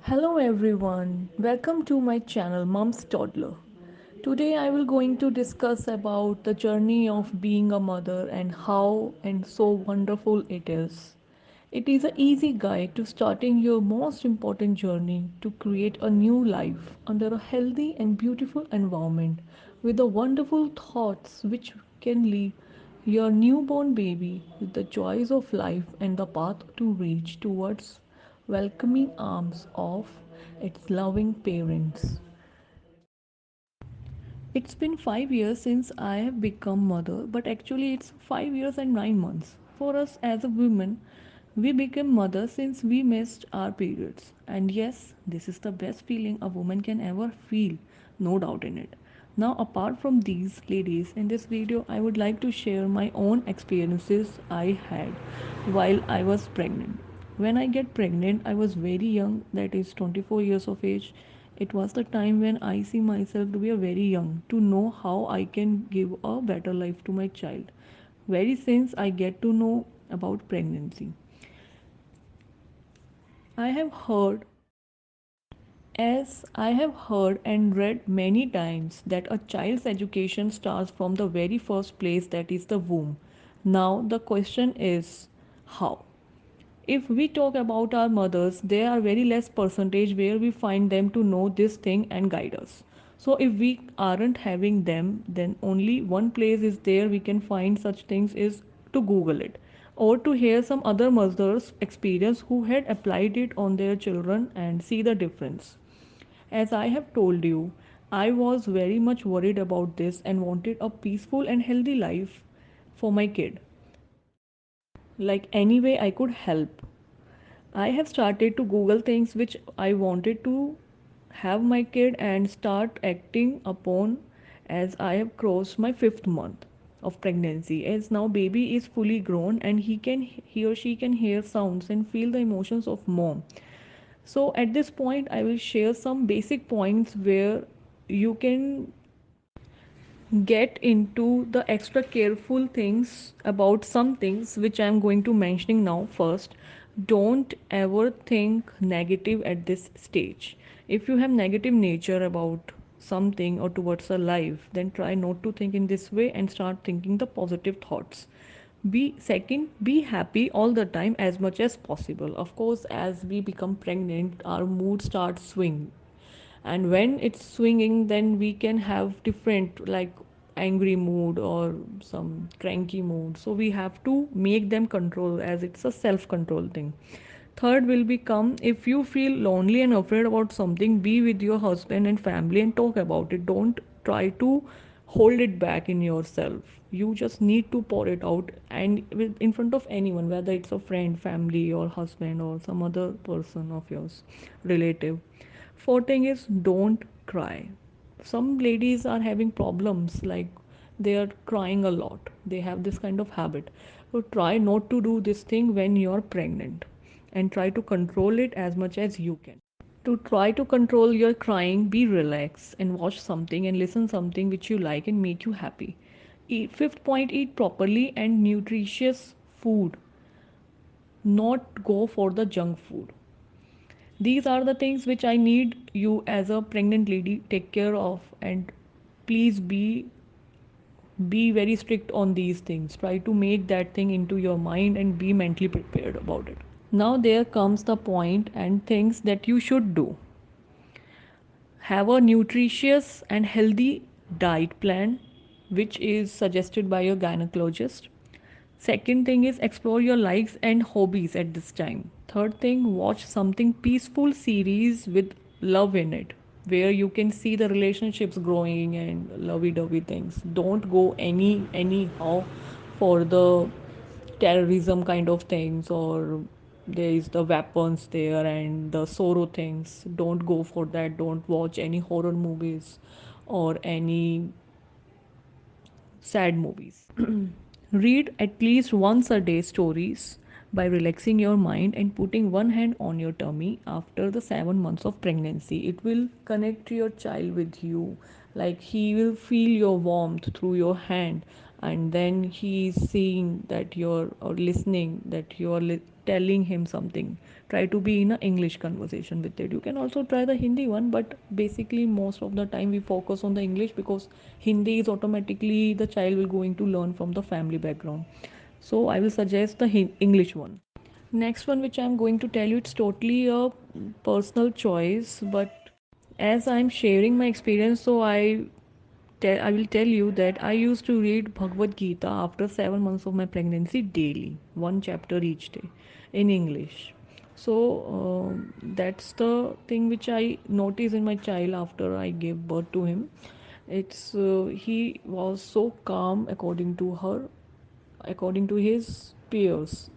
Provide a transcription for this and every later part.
Hello everyone, welcome to my channel Mom's Toddler. Today I will going to discuss about the journey of being a mother and how and so wonderful it is. It is an easy guide to starting your most important journey to create a new life under a healthy and beautiful environment with the wonderful thoughts which can lead your newborn baby with the joys of life and the path to reach towards welcoming arms of its loving parents. It's been 5 years since I have become mother, but actually it's 5 years and 9 months. For us as a woman, we became mother since we missed our periods. And yes, this is the best feeling a woman can ever feel, no doubt in it. Now, apart from these ladies, in this video, I would like to share my own experiences I had while I was pregnant. When I get pregnant, I was very young, that is 24 years of age. It was the time when I see myself to be a very young to know how I can give a better life to my child. Very since I get to know about pregnancy. I have heard As I have heard and read many times that a child's education starts from the very first place, that is the womb. Now the question is how? If we talk about our mothers, there are very less percentage where we find them to know this thing and guide us. So if we aren't having them, then only one place is there we can find such things is to Google it or to hear some other mothers experience who had applied it on their children and see the difference. As I have told you, I was very much worried about this and wanted a peaceful and healthy life for my kid. Like any way I could help. I have started to Google things which I wanted to have my kid and start acting upon as I have crossed my fifth month of pregnancy. As now baby is fully grown and he or she can hear sounds and feel the emotions of mom. So at this point I will share some basic points where you can get into the extra careful things about some things which I'm going to mentioning now. First, don't ever think negative at this stage. If you have negative nature about something or towards a life, then try not to think in this way and start thinking the positive thoughts. Be happy all the time as much as possible. Of course, as we become pregnant, our mood starts swing, and when it's swinging then we can have different like angry mood or some cranky mood, so we have to make them control as it's a self control thing. Third will become, if you feel lonely and afraid about something, be with your husband and family and talk about it. Don't try to hold it back in yourself. You just need to pour it out and in front of anyone, whether it's a friend, family, or husband, or some other person of yours, relative. Fourth thing is, don't cry. Some ladies are having problems like they are crying a lot. They have this kind of habit. So try not to do this thing when you're pregnant and try to control it as much as you can. To try to control your crying, be relaxed and watch something and listen something which you like and make you happy. Fifth point, eat properly and nutritious food, not go for the junk food. These are the things which I need you as a pregnant lady take care of, and please be very strict on these things. Try to make that thing into your mind and be mentally prepared about it. Now there comes the point and things that you should do. Have a nutritious and healthy diet plan which is suggested by your gynecologist. Second thing is explore your likes and hobbies at this time. Third thing, watch something peaceful series with love in it, where you can see the relationships growing and lovey-dovey things. Don't go anyhow for the terrorism kind of things, or there is the weapons there and the sorrow things. Don't go for that. Don't watch any horror movies or any sad movies. Read at least once a day stories by relaxing your mind and putting one hand on your tummy after the 7 months of pregnancy. It will connect your child with you. Like he will feel your warmth through your hand and then he's seeing that you're or listening that you're telling him something. Try to be in a English conversation with it. You can also try the Hindi one, but basically most of the time we focus on the English, because Hindi is automatically the child will going to learn from the family background. So I will suggest the English one. Next one, which I'm going to tell you, it's totally a personal choice, but as I'm sharing my experience, so I will tell you that I used to read Bhagavad Gita after 7 months of my pregnancy daily, one chapter each day in English. So that's the thing which I noticed in my child after I gave birth to him. It's he was so calm according to her, according to his peers.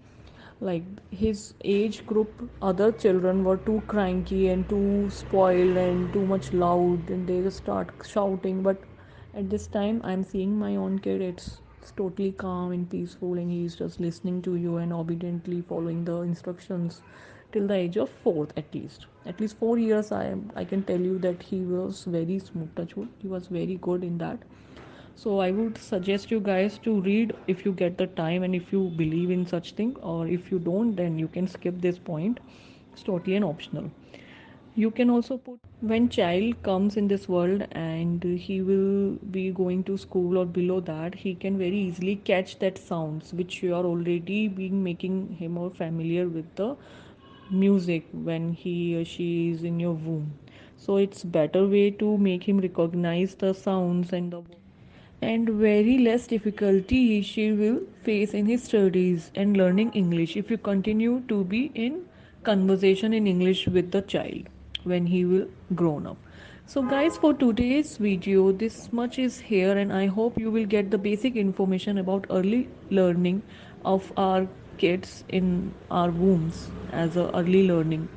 Like his age group, other children were too cranky and too spoiled and too much loud, and they just start shouting. But at this time, I'm seeing my own kid. It's totally calm and peaceful, and he's just listening to you and obediently following the instructions till the age of fourth, at least 4 years. I can tell you that he was very smooth. Touchwood, he was very good in that. So I would suggest you guys to read if you get the time and if you believe in such thing, or if you don't, then you can skip this point. It's totally an optional. You can also put when child comes in this world and he will be going to school or below that, he can very easily catch that sounds which you are already being making him more familiar with the music when he or she is in your womb. So it's better way to make him recognize the sounds and very less difficulty she will face in his studies and learning English if you continue to be in conversation in English with the child when he will grown up. So guys, for today's video this much is here, and I hope you will get the basic information about early learning of our kids in our wombs as a early learning.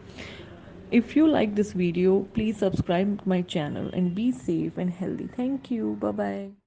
If you like this video, please subscribe my channel and be safe and healthy. Thank you. Bye bye.